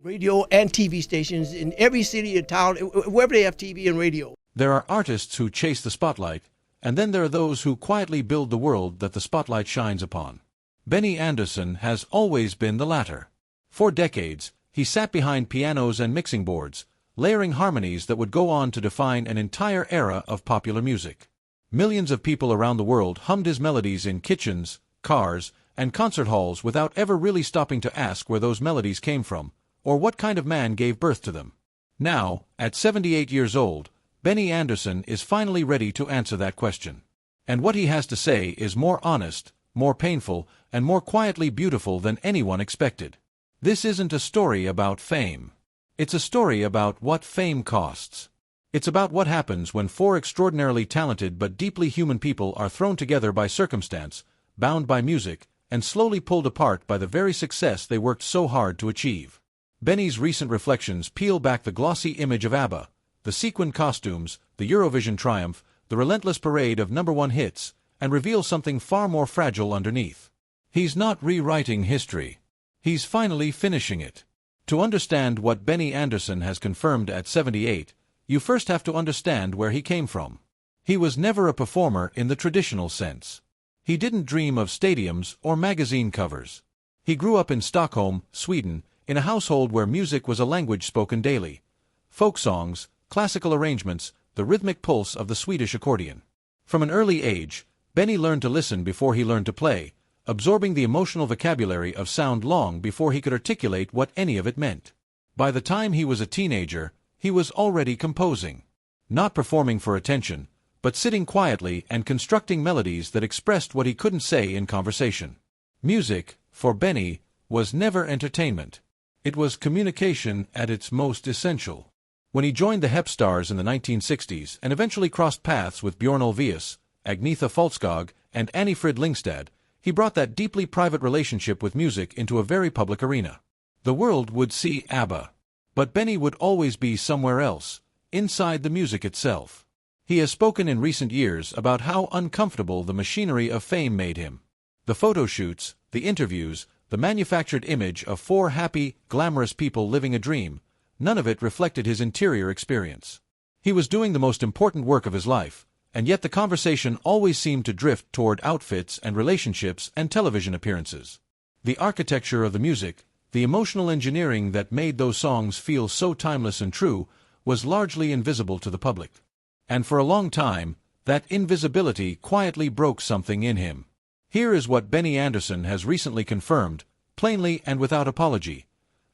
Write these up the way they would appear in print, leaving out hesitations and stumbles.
radio and TV stations in every city and town, wherever they have TV and radio. There are artists who chase the spotlight, and then there are those who quietly build the world that the spotlight shines upon. Benny Andersson has always been the latter. For decades, he sat behind pianos and mixing boards, layering harmonies that would go on to define an entire era of popular music. Millions of people around the world hummed his melodies in kitchens, cars, and concert halls without ever really stopping to ask where those melodies came from, or what kind of man gave birth to them. Now, at 78 years old, Benny Andersson is finally ready to answer that question. And what he has to say is more honest, more painful, and more quietly beautiful than anyone expected. This isn't a story about fame. It's a story about what fame costs. It's about what happens when four extraordinarily talented but deeply human people are thrown together by circumstance, bound by music, and slowly pulled apart by the very success they worked so hard to achieve. Benny's recent reflections peel back the glossy image of ABBA, the sequined costumes, the Eurovision triumph, the relentless parade of #1 hits, and reveal something far more fragile underneath. He's not rewriting history. He's finally finishing it. To understand what Benny Andersson has confirmed at 78, you first have to understand where he came from. He was never a performer in the traditional sense. He didn't dream of stadiums or magazine covers. He grew up in Stockholm, Sweden, in a household where music was a language spoken daily. Folk songs, classical arrangements, the rhythmic pulse of the Swedish accordion. From an early age, Benny learned to listen before he learned to play, absorbing the emotional vocabulary of sound long before he could articulate what any of it meant. By the time he was a teenager, he was already composing. Not performing for attention, but sitting quietly and constructing melodies that expressed what he couldn't say in conversation. Music, for Benny, was never entertainment. It was communication at its most essential. When he joined the Hep Stars in the 1960s and eventually crossed paths with Björn Ulvaeus, Agnetha Falskog, and Annie-Frid Lyngstad, he brought that deeply private relationship with music into a very public arena. The world would see ABBA. But Benny would always be somewhere else, inside the music itself. He has spoken in recent years about how uncomfortable the machinery of fame made him. The photo shoots, the interviews, the manufactured image of four happy, glamorous people living a dream, none of it reflected his interior experience. He was doing the most important work of his life, and yet the conversation always seemed to drift toward outfits and relationships and television appearances. The architecture of the music, the emotional engineering that made those songs feel so timeless and true, was largely invisible to the public. And for a long time, that invisibility quietly broke something in him. Here is what Benny Andersson has recently confirmed, plainly and without apology.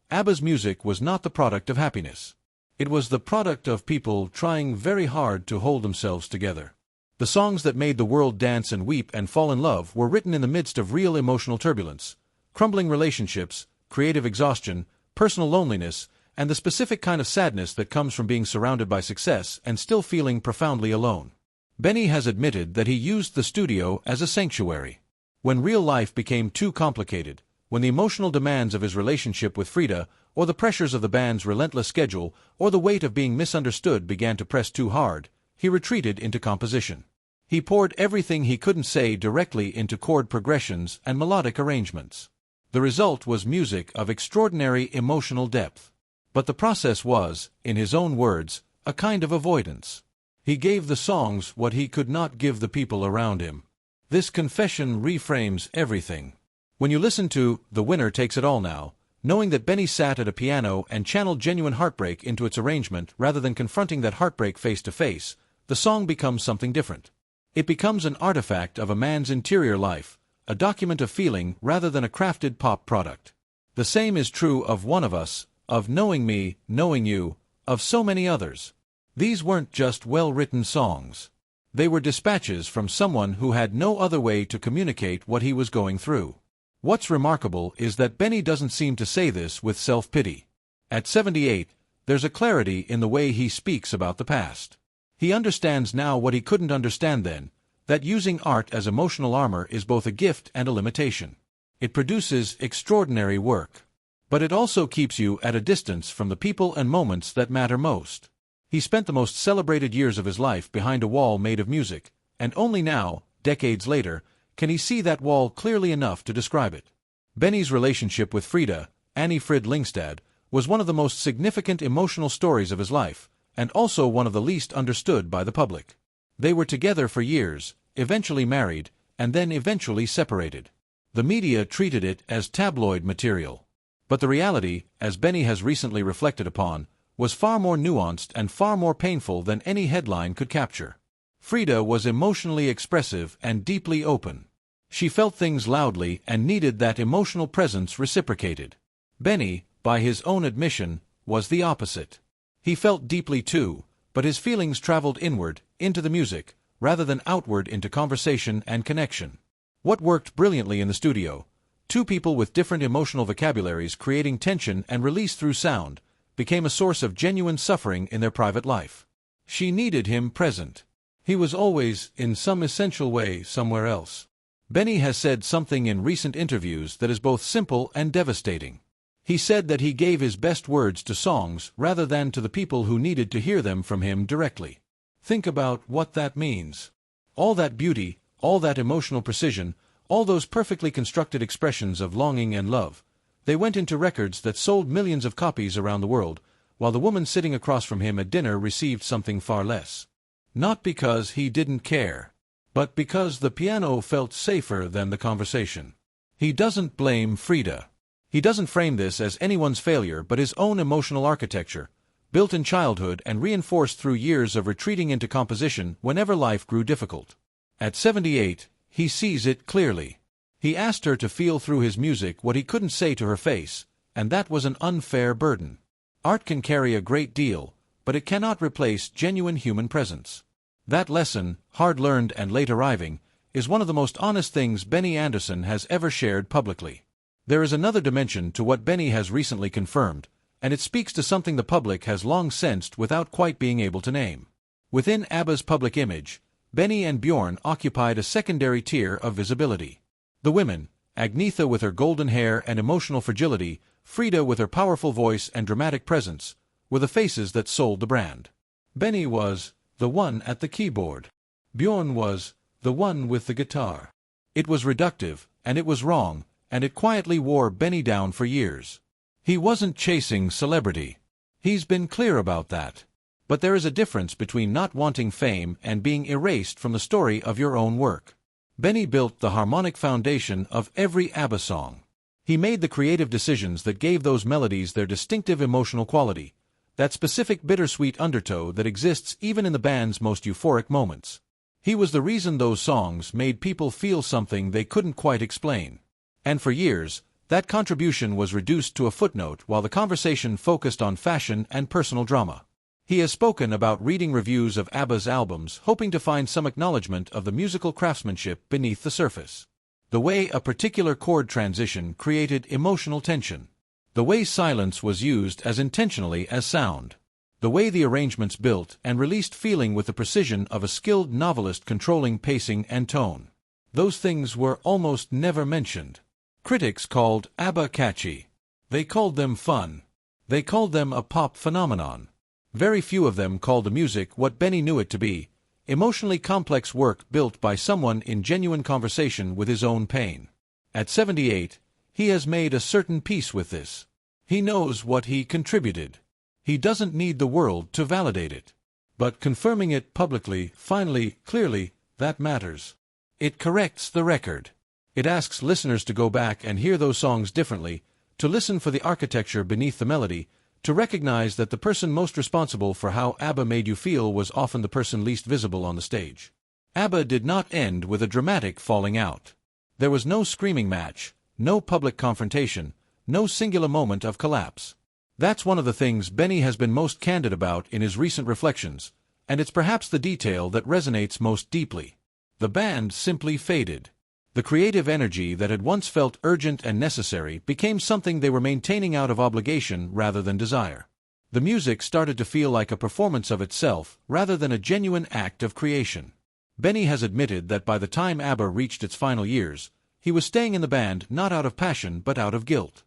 ABBA's music was not the product of happiness. It was the product of people trying very hard to hold themselves together. The songs that made the world dance and weep and fall in love were written in the midst of real emotional turbulence, crumbling relationships, creative exhaustion, personal loneliness, and the specific kind of sadness that comes from being surrounded by success and still feeling profoundly alone. Benny has admitted that he used the studio as a sanctuary. When real life became too complicated, when the emotional demands of his relationship with Frida, or the pressures of the band's relentless schedule, or the weight of being misunderstood began to press too hard, he retreated into composition. He poured everything he couldn't say directly into chord progressions and melodic arrangements. The result was music of extraordinary emotional depth. But the process was, in his own words, a kind of avoidance. He gave the songs what he could not give the people around him. This confession reframes everything. When you listen to The Winner Takes It All now, knowing that Benny sat at a piano and channeled genuine heartbreak into its arrangement rather than confronting that heartbreak face to face, the song becomes something different. It becomes an artifact of a man's interior life, a document of feeling rather than a crafted pop product. The same is true of One of Us, of Knowing Me, Knowing You, of so many others. These weren't just well-written songs. They were dispatches from someone who had no other way to communicate what he was going through. What's remarkable is that Benny doesn't seem to say this with self-pity. At 78, there's a clarity in the way he speaks about the past. He understands now what he couldn't understand then, that using art as emotional armor is both a gift and a limitation. It produces extraordinary work. But it also keeps you at a distance from the people and moments that matter most. He spent the most celebrated years of his life behind a wall made of music, and only now, decades later, can he see that wall clearly enough to describe it. Benny's relationship with Frida, Annie-Frid Lyngstad, was one of the most significant emotional stories of his life, and also one of the least understood by the public. They were together for years, eventually married, and then eventually separated. The media treated it as tabloid material. But the reality, as Benny has recently reflected upon, was far more nuanced and far more painful than any headline could capture. Frida was emotionally expressive and deeply open. She felt things loudly and needed that emotional presence reciprocated. Benny, by his own admission, was the opposite. He felt deeply too, but his feelings traveled inward, into the music, rather than outward into conversation and connection. What worked brilliantly in the studio, two people with different emotional vocabularies creating tension and release through sound, became a source of genuine suffering in their private life. She needed him present. He was always, in some essential way, somewhere else. Benny has said something in recent interviews that is both simple and devastating. He said that he gave his best words to songs rather than to the people who needed to hear them from him directly. Think about what that means. All that beauty, all that emotional precision, all those perfectly constructed expressions of longing and love, they went into records that sold millions of copies around the world, while the woman sitting across from him at dinner received something far less. Not because he didn't care, but because the piano felt safer than the conversation. He doesn't blame Frida. He doesn't frame this as anyone's failure but his own emotional architecture, built in childhood and reinforced through years of retreating into composition whenever life grew difficult. At 78, he sees it clearly. He asked her to feel through his music what he couldn't say to her face, and that was an unfair burden. Art can carry a great deal, but it cannot replace genuine human presence. That lesson, hard-learned and late arriving, is one of the most honest things Benny Andersson has ever shared publicly. There is another dimension to what Benny has recently confirmed, and it speaks to something the public has long sensed without quite being able to name. Within ABBA's public image, Benny and Bjorn occupied a secondary tier of visibility. The women, Agnetha with her golden hair and emotional fragility, Frida with her powerful voice and dramatic presence, were the faces that sold the brand. Benny was the one at the keyboard. Bjorn was the one with the guitar. It was reductive, and it was wrong, and it quietly wore Benny down for years. He wasn't chasing celebrity. He's been clear about that. But there is a difference between not wanting fame and being erased from the story of your own work. Benny built the harmonic foundation of every ABBA song. He made the creative decisions that gave those melodies their distinctive emotional quality, that specific bittersweet undertow that exists even in the band's most euphoric moments. He was the reason those songs made people feel something they couldn't quite explain. And for years, that contribution was reduced to a footnote while the conversation focused on fashion and personal drama. He has spoken about reading reviews of ABBA's albums hoping to find some acknowledgement of the musical craftsmanship beneath the surface. The way a particular chord transition created emotional tension. The way silence was used as intentionally as sound. The way the arrangements built and released feeling with the precision of a skilled novelist controlling pacing and tone. Those things were almost never mentioned. Critics called ABBA catchy. They called them fun. They called them a pop phenomenon. Very few of them called the music what Benny knew it to be, emotionally complex work built by someone in genuine conversation with his own pain. At 78, he has made a certain peace with this. He knows what he contributed. He doesn't need the world to validate it. But confirming it publicly, finally, clearly, that matters. It corrects the record. It asks listeners to go back and hear those songs differently, to listen for the architecture beneath the melody, to recognize that the person most responsible for how ABBA made you feel was often the person least visible on the stage. ABBA did not end with a dramatic falling out. There was no screaming match, no public confrontation, no singular moment of collapse. That's one of the things Benny has been most candid about in his recent reflections, and it's perhaps the detail that resonates most deeply. The band simply faded. The creative energy that had once felt urgent and necessary became something they were maintaining out of obligation rather than desire. The music started to feel like a performance of itself rather than a genuine act of creation. Benny has admitted that by the time ABBA reached its final years, he was staying in the band not out of passion but out of guilt.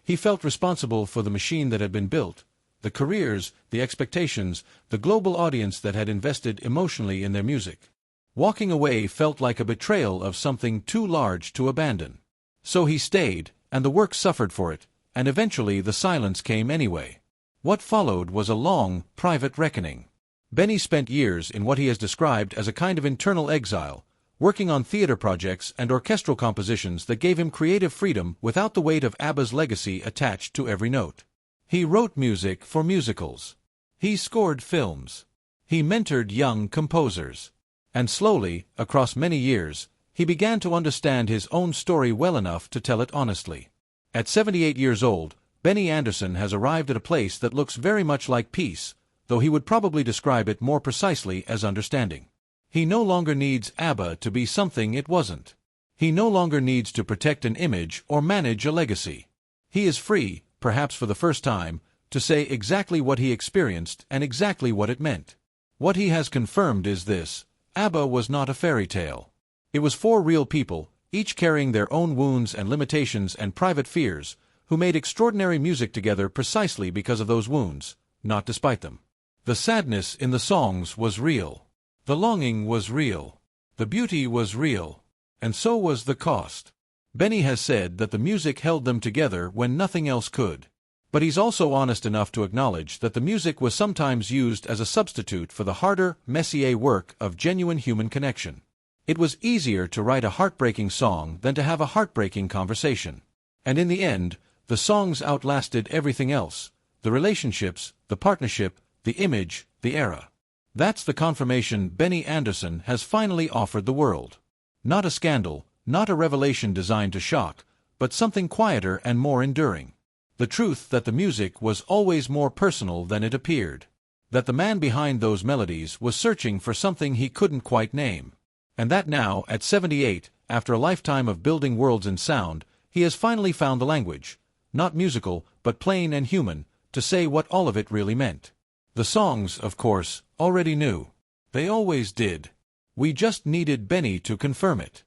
He felt responsible for the machine that had been built, the careers, the expectations, the global audience that had invested emotionally in their music. Walking away felt like a betrayal of something too large to abandon. So he stayed, and the work suffered for it, and eventually the silence came anyway. What followed was a long, private reckoning. Benny spent years in what he has described as a kind of internal exile, working on theater projects and orchestral compositions that gave him creative freedom without the weight of ABBA's legacy attached to every note. He wrote music for musicals. He scored films. He mentored young composers. And slowly, across many years, he began to understand his own story well enough to tell it honestly. At 78 years old, Benny Andersson has arrived at a place that looks very much like peace, though he would probably describe it more precisely as understanding. He no longer needs ABBA to be something it wasn't. He no longer needs to protect an image or manage a legacy. He is free, perhaps for the first time, to say exactly what he experienced and exactly what it meant. What he has confirmed is this: ABBA was not a fairy tale. It was four real people, each carrying their own wounds and limitations and private fears, who made extraordinary music together precisely because of those wounds, not despite them. The sadness in the songs was real. The longing was real. The beauty was real. And so was the cost. Benny has said that the music held them together when nothing else could. But he's also honest enough to acknowledge that the music was sometimes used as a substitute for the harder, messier work of genuine human connection. It was easier to write a heartbreaking song than to have a heartbreaking conversation. And in the end, the songs outlasted everything else: the relationships, the partnership, the image, the era. That's the confirmation Benny Andersson has finally offered the world. Not a scandal, not a revelation designed to shock, but something quieter and more enduring. The truth that the music was always more personal than it appeared. That the man behind those melodies was searching for something he couldn't quite name. And that now, at 78, after a lifetime of building worlds in sound, he has finally found the language, not musical, but plain and human, to say what all of it really meant. The songs, of course, already knew. They always did. We just needed Benny to confirm it.